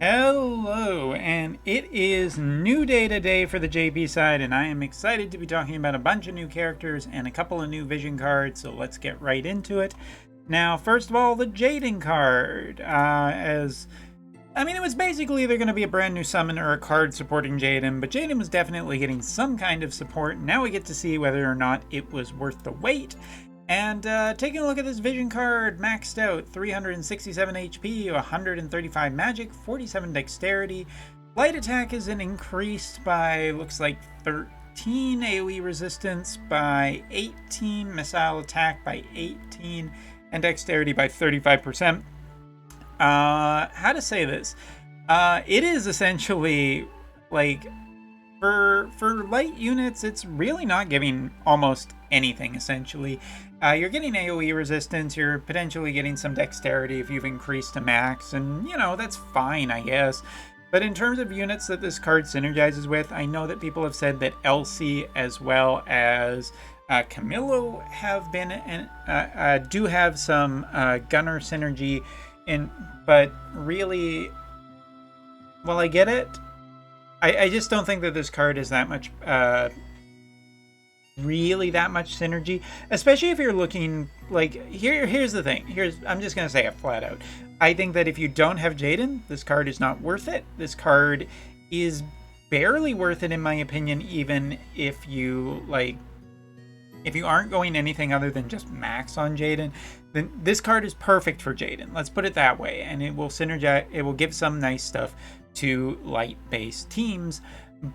Hello, and it is new day today for the JP side, and I am excited to be talking about a bunch of new characters and a couple of new vision cards, so let's get right into it. Now, first of all, the Jayden card. It was basically either going to be a brand new summon or a card supporting Jayden, but Jayden was definitely getting some kind of support. Now we get to see whether or not it was worth the wait. And taking a look at this vision card, maxed out 367 HP, 135 magic, 47 dexterity. Light attack is increased by, looks like 13, AoE resistance by 18, missile attack by 18, and dexterity by 35%. How to say this? It is essentially like for light units, it's really not giving almost anything essentially. You're getting AoE resistance, you're potentially getting some dexterity if you've increased to max, and that's fine, I guess. But in terms of units that this card synergizes with, I know that people have said that Elsie as well as Camillo have been do have some gunner synergy but really, well, I get it. I just don't think that this card is that much really that much synergy, especially if you're looking like here's the thing. I'm just gonna say it flat out. I think that if you don't have Jayden, this card is not worth it. This card is barely worth it in my opinion, even if you aren't going anything other than just max on Jayden, then this card is perfect for Jayden. Let's put it that way, and it will synergize. It will give some nice stuff to light-based teams,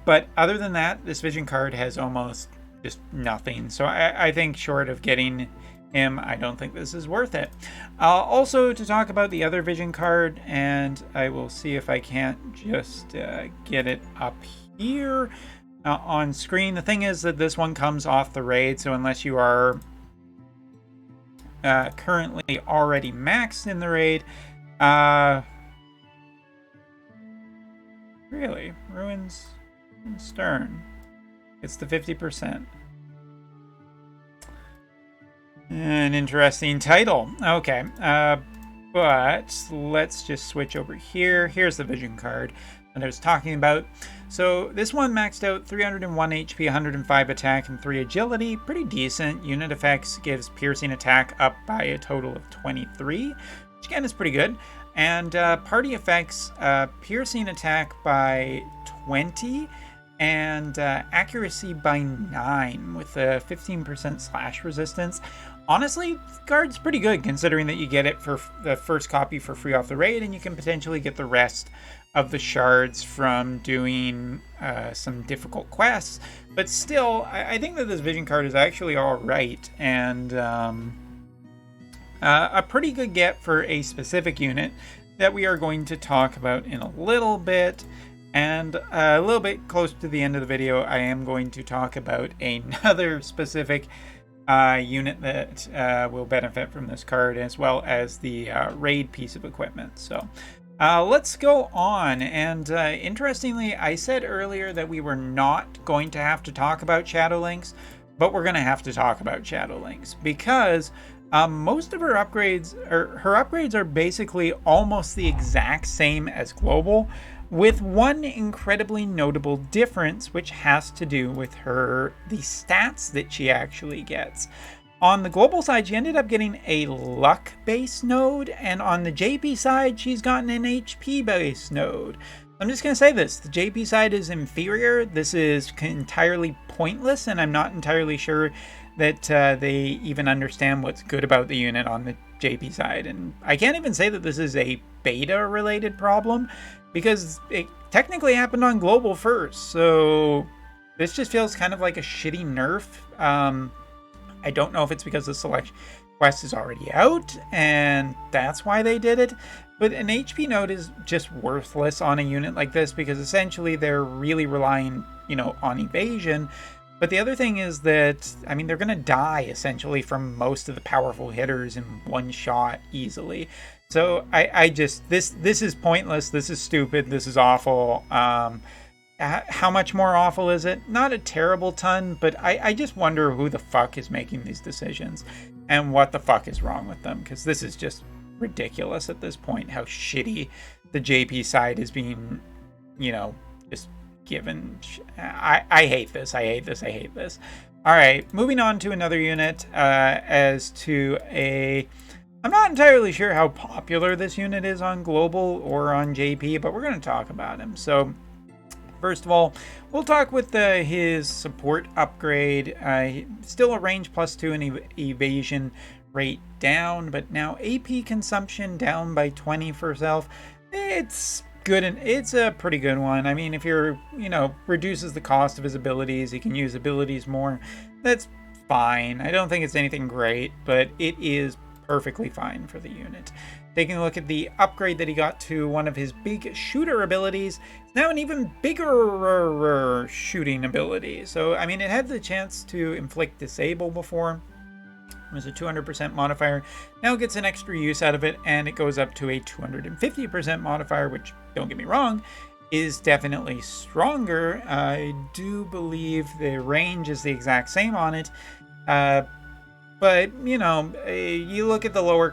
but other than that, this vision card has almost just nothing. So I think short of getting him, I don't think this is worth it. Also, to talk about the other vision card, and I will see if I can't just get it up here on screen. The thing is that this one comes off the raid, so unless you are currently already maxed in the raid, really, Ruins and Stern, it's the 50%. An interesting title. Okay, but let's just switch over here. Here's the vision card that I was talking about. So this one maxed out 301 HP, 105 attack, and 3 agility. Pretty decent. Unit effects gives piercing attack up by a total of 23, which again is pretty good. And party effects, piercing attack by 20, and accuracy by 9 with a 15% slash resistance. Honestly, the card's pretty good considering that you get it for the first copy for free off the raid, and you can potentially get the rest of the shards from doing some difficult quests. But still, I think that this vision card is actually alright, and a pretty good get for a specific unit that we are going to talk about in a little bit. And a little bit close to the end of the video, I am going to talk about another specific unit that will benefit from this card, as well as the raid piece of equipment. So let's go on. And interestingly, I said earlier that we were not going to have to talk about Shadowlynx, but we're going to have to talk about Shadowlynx because most of her upgrades are basically almost the exact same as global, with one incredibly notable difference, which has to do with the stats that she actually gets. On the global side, she ended up getting a luck-based node, and on the JP side, she's gotten an HP-based node. I'm just going to say this, the JP side is inferior. This is entirely pointless, and I'm not entirely sure that they even understand what's good about the unit on the JP side. And I can't even say that this is a beta-related problem, because it technically happened on global first. So this just feels kind of like a shitty nerf. I don't know if it's because the select quest is already out and that's why they did it, but an HP node is just worthless on a unit like this because essentially they're really relying, on evasion. But the other thing is that, they're going to die essentially from most of the powerful hitters in one shot easily. So this is pointless. This is stupid. This is awful. How much more awful is it? Not a terrible ton, but I just wonder who the fuck is making these decisions and what the fuck is wrong with them, because this is just ridiculous at this point how shitty the JP side is being, you know, just given. I hate this. I hate this. I hate this. All right, moving on to another unit. As to I'm not entirely sure how popular this unit is on global or on JP, but we're going to talk about him. So first of all, we'll talk with his support upgrade. Still a range +2 and evasion rate down, but now AP consumption down by 20 for self. It's good, and it's a pretty good one. I mean, if you're, you know, reduces the cost of his abilities, he can use abilities more. That's fine. I don't think it's anything great, but it is perfectly fine for the unit. Taking a look at the upgrade that he got to one of his big shooter abilities, it's now an even bigger shooting ability. So, I mean, it had the chance to inflict disable before. It was a 200% modifier. Now it gets an extra use out of it, and it goes up to a 250% modifier, which, don't get me wrong, is definitely stronger. I do believe the range is the exact same on it. But, you know, you look at the lower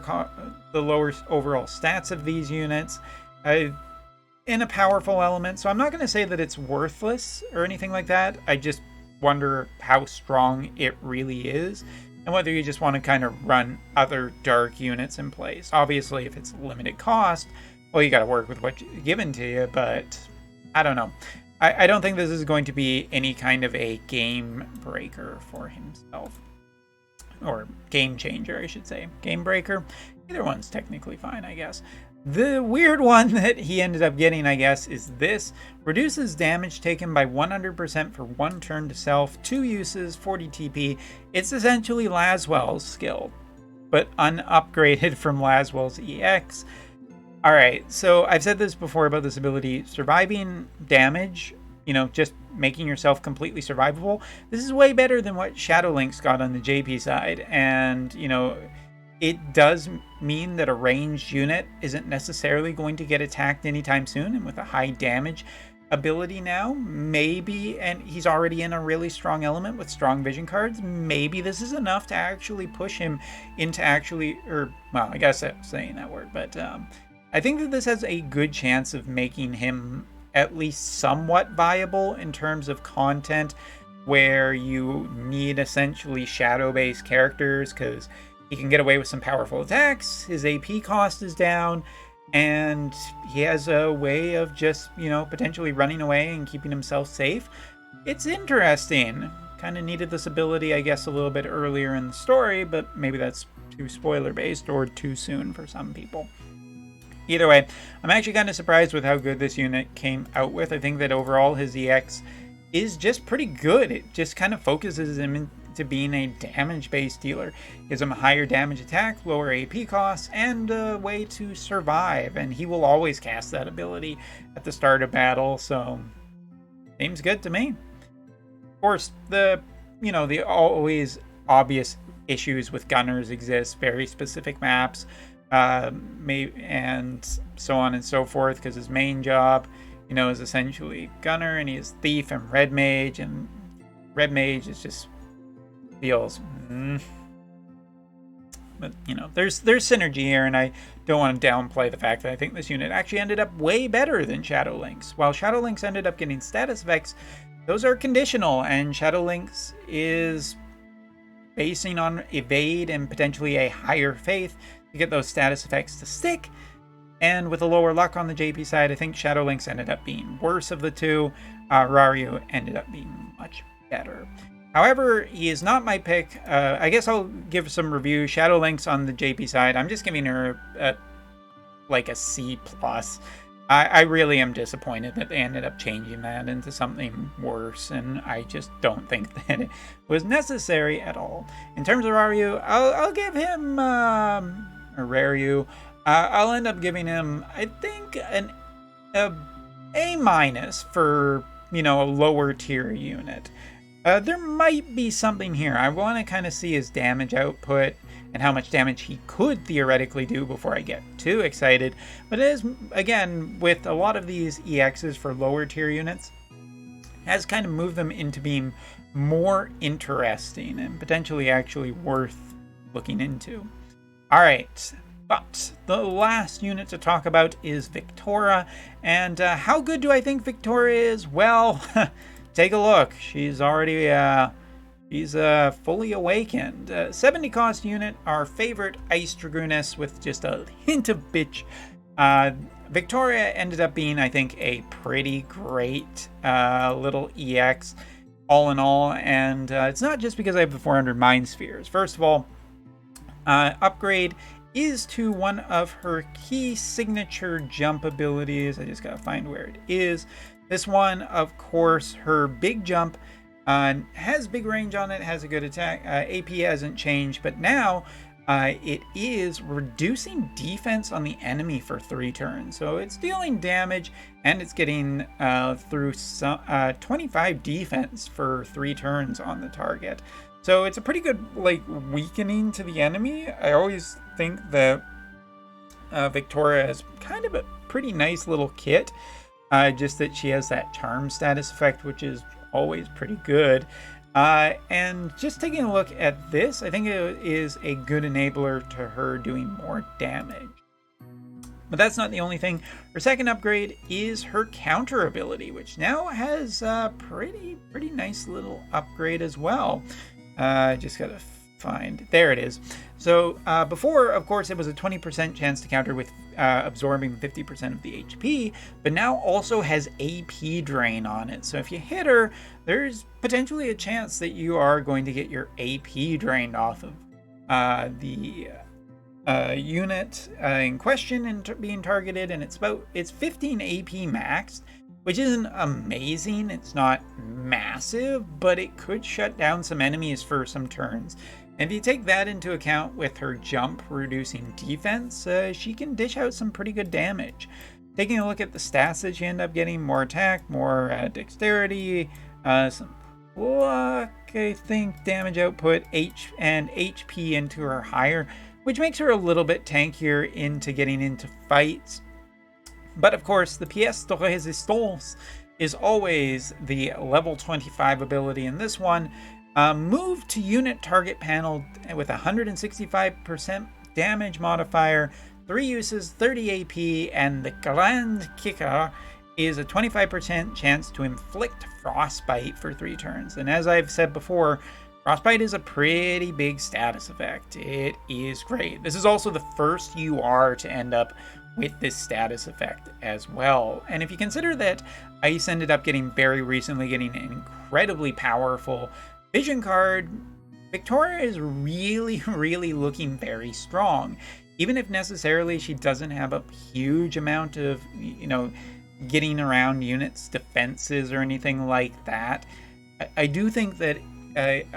overall stats of these units in a powerful element. So I'm not going to say that it's worthless or anything like that. I just wonder how strong it really is, and whether you just want to kind of run other dark units in place. Obviously, if it's limited cost, well, you got to work with what's given to you, but I don't know. I don't think this is going to be any kind of a game breaker for himself. Or game changer, I should say. Game breaker. Either one's technically fine, I guess. The weird one that he ended up getting, I guess, is this. Reduces damage taken by 100% for 1 turn to self, 2 uses, 40 TP. It's essentially Laswell's skill, but unupgraded from Laswell's EX. Alright, so I've said this before about this ability. Surviving damage, you know, just making yourself completely survivable. This is way better than what Shadowlynx got on the JP side. And, you know, it does mean that a ranged unit isn't necessarily going to get attacked anytime soon. And with a high damage ability now, maybe, and he's already in a really strong element with strong vision cards, maybe this is enough to actually push him into well, I guess I'm saying that word, but I think that this has a good chance of making him at least somewhat viable in terms of content, where you need essentially shadow-based characters, because he can get away with some powerful attacks, his AP cost is down, and he has a way of just, you know, potentially running away and keeping himself safe. It's interesting. Kind of needed this ability, I guess, a little bit earlier in the story, but maybe that's too spoiler-based or too soon for some people. Either way, I'm actually kind of surprised with how good this unit came out with. I think that overall his EX is just pretty good. It just kind of focuses him into being a damage-based dealer. Gives him a higher damage attack, lower AP costs, and a way to survive. And he will always cast that ability at the start of battle, so seems good to me. Of course, the always obvious issues with gunners exist, very specific maps, and so on and so forth, because his main job, you know, is essentially gunner, and he is thief and red mage, and red mage is just feels but you know, there's synergy here, and I don't want to downplay the fact that I think this unit actually ended up way better than Shadowlynx. While Shadowlynx ended up getting status effects, those are conditional, and Shadowlynx is basing on evade and potentially a higher faith to get those status effects to stick. And with a lower luck on the JP side, I think Shadowlynx ended up being worse of the two. Rairyuu ended up being much better. However, he is not my pick. I guess I'll give some review. Shadowlynx on the JP side, I'm just giving her like a C+. I really am disappointed that they ended up changing that into something worse, and I just don't think that it was necessary at all. In terms of Rairyuu, I'll give him Rairyuu. I'll end up giving him, I think, an A- for, you know, a lower tier unit. There might be something here. I want to kind of see his damage output and how much damage he could theoretically do before I get too excited. But it is, again, with a lot of these EXs for lower tier units, has kind of moved them into being more interesting and potentially actually worth looking into. All right, But the last unit to talk about is Viktora. And how good do I think Viktora is? Well, take a look. She's already she's fully awakened. 70 cost unit, our favorite Ice Dragooness with just a hint of bitch. Viktora ended up being, I think, a pretty great little EX all in all. And it's not just because I have the 400 Mind Spheres. First of all, upgrade is to one of her key signature jump abilities. I just gotta find where it is. This one, of course, her big jump has big range on it, has a good attack. AP hasn't changed, but now it is reducing defense on the enemy for 3 turns. So it's dealing damage and it's getting through some 25 defense for 3 turns on the target. So it's a pretty good like weakening to the enemy. I always think that Viktora is kind of a pretty nice little kit. Just that she has that charm status effect, which is always pretty good. And just taking a look at this, I think it is a good enabler to her doing more damage. But that's not the only thing. Her second upgrade is her counter ability, which now has a pretty nice little upgrade as well. Just gotta find, there it is. So before, of course, it was a 20% chance to counter with absorbing 50% of the HP, but now also has AP drain on it. So if you hit her, there's potentially a chance that you are going to get your AP drained off of the unit in question and being targeted, and it's 15 AP maxed, which isn't amazing. It's not massive, but it could shut down some enemies for some turns. And if you take that into account with her jump reducing defense, she can dish out some pretty good damage. Taking a look at the stats that she ended up getting, more attack, more dexterity, some luck, I think, damage output, and HP into her higher, which makes her a little bit tankier into getting into fights. But of course, the pièce de résistance is always the level 25 ability in this one. Move to unit target panel with 165% damage modifier, 3 uses, 30 AP, and the Grand Kicker is a 25% chance to inflict Frostbite for 3 turns. And as I've said before, Frostbite is a pretty big status effect. It is great. This is also the first UR to end up with this status effect as well. And if you consider that Ice ended up getting very recently getting an incredibly powerful Vision card, Viktora is really looking very strong. Even if necessarily she doesn't have a huge amount of, getting around units, defenses, or anything like that, I do think that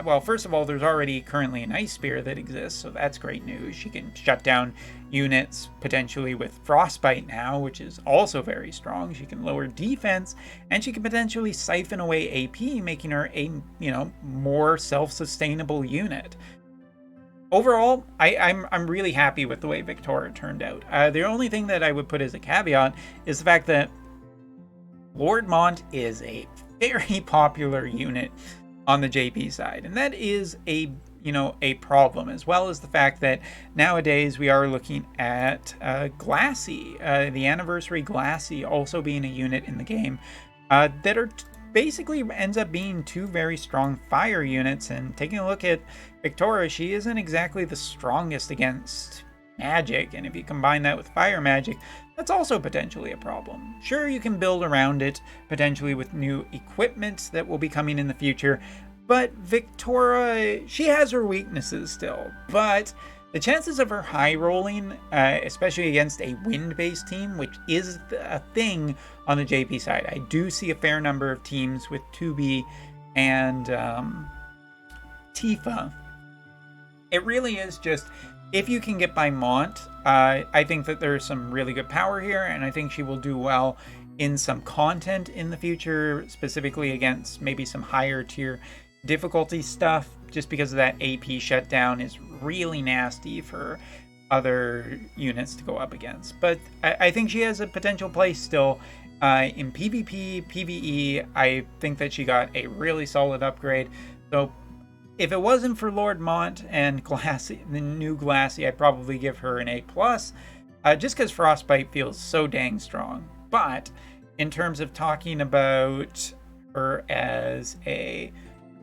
well, first of all, there's already currently an Ice Spear that exists, so that's great news. She can shut down units potentially with Frostbite now, which is also very strong. She can lower defense, and she can potentially siphon away AP, making her a, more self-sustainable unit. Overall, I'm really happy with the way Viktora turned out. The only thing that I would put as a caveat is the fact that Lord Mont is a very popular unit on the JP side, and that is a problem, as well as the fact that nowadays we are looking at Glassy, the Anniversary Glassy also being a unit in the game that are basically ends up being 2 very strong fire units. And taking a look at Viktora, she isn't exactly the strongest against magic, and if you combine that with fire magic, that's also potentially a problem. Sure, you can build around it potentially with new equipment that will be coming in the future, but Viktora, she has her weaknesses still. But the chances of her high rolling, especially against a wind-based team, which is a thing on the JP side, I do see a fair number of teams with 2B and Tifa. It really is just, if you can get by Mont, I think that there's some really good power here, and I think she will do well in some content in the future, specifically against maybe some higher tier difficulty stuff, just because of that AP shutdown is really nasty for other units to go up against. But I think she has a potential place still in PvP, PvE. I think that she got a really solid upgrade. So If it wasn't for Lord Mont and Glassy, the new Glassy, I'd probably give her an A+, just because Frostbite feels so dang strong. But in terms of talking about her as a,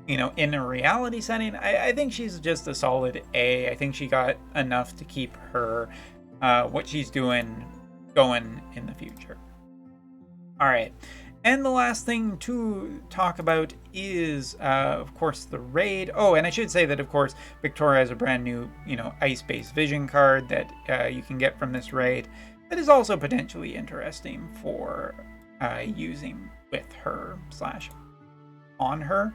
in a reality setting, I think she's just a solid A. I think she got enough to keep her, what she's doing, going in the future. All right. And the last thing to talk about is, of course, the raid. Oh, and I should say that, of course, Viktora has a brand new, ice-based vision card that you can get from this raid that is also potentially interesting for using with her / on her.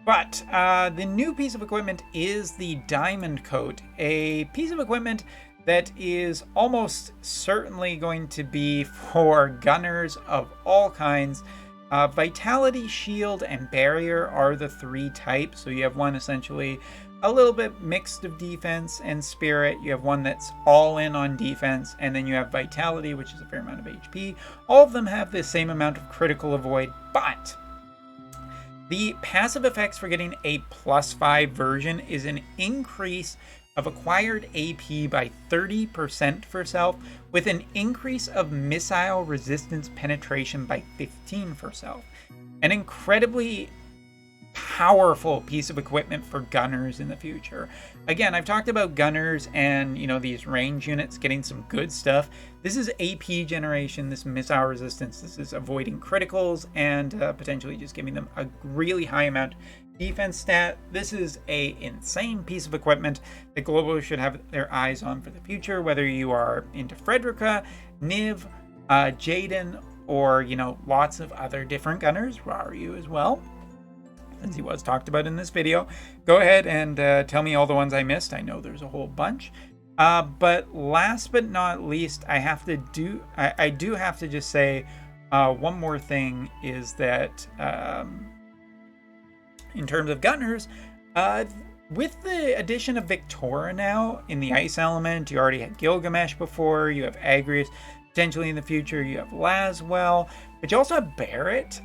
But the new piece of equipment is the Diamond Coat, a piece of equipment that is almost certainly going to be for gunners of all kinds. Vitality, Shield, and Barrier are the 3 types. So you have one essentially a little bit mixed of defense and spirit. You have one that's all in on defense, and then you have Vitality, which is a fair amount of HP. All of them have the same amount of critical avoid, but the passive effects for getting a +5 version is an increase of acquired AP by 30% for self, with an increase of missile resistance penetration by 15 for self. An incredibly powerful piece of equipment for gunners in the future. Again, I've talked about gunners and, these range units getting some good stuff. This is AP generation, this missile resistance, this is avoiding criticals and potentially just giving them a really high amount defense stat. This is a insane piece of equipment that Global should have their eyes on for the future, whether you are into Frederica, Niv, Jayden, or, lots of other different gunners, Rairyuu as well, since he was talked about in this video. Go ahead and tell me all the ones I missed. I know there's a whole bunch. But last but not least, I do have to just say one more thing is that in terms of gunners, with the addition of Viktora now in the ice element, you already had Gilgamesh before, you have Agrius potentially in the future, you have Laswell, but you also have Barrett.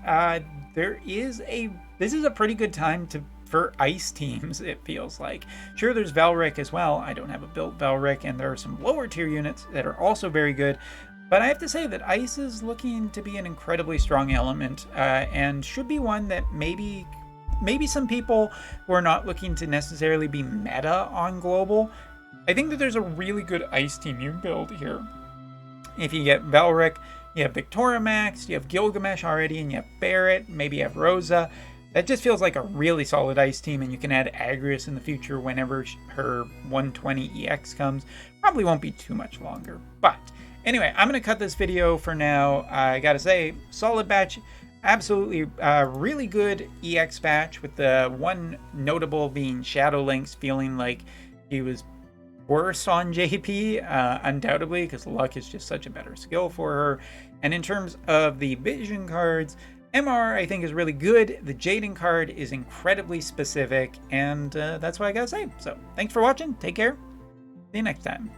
This is a pretty good time for ice teams, it feels like. Sure, there's Velric as well. I don't have a built Velric, and there are some lower tier units that are also very good. But I have to say that ice is looking to be an incredibly strong element, and should be one that maybe some people who are not looking to necessarily be meta on Global, I think that there's a really good ice team you can build here. If you get Velric, you have Viktora Max, you have Gilgamesh already, and you have Barrett, maybe you have Rosa. That just feels like a really solid ice team, and you can add Agrius in the future whenever her 120 EX comes. Probably won't be too much longer. But anyway, I'm going to cut this video for now. I gotta say, solid batch. Absolutely really good EX batch, with the one notable being Shadowlynx feeling like he was worse on JP, undoubtedly, because luck is just such a better skill for her. And in terms of the vision cards, MR I think is really good. The Jayden card is incredibly specific, and that's what I gotta say. So thanks for watching. Take care. See you next time.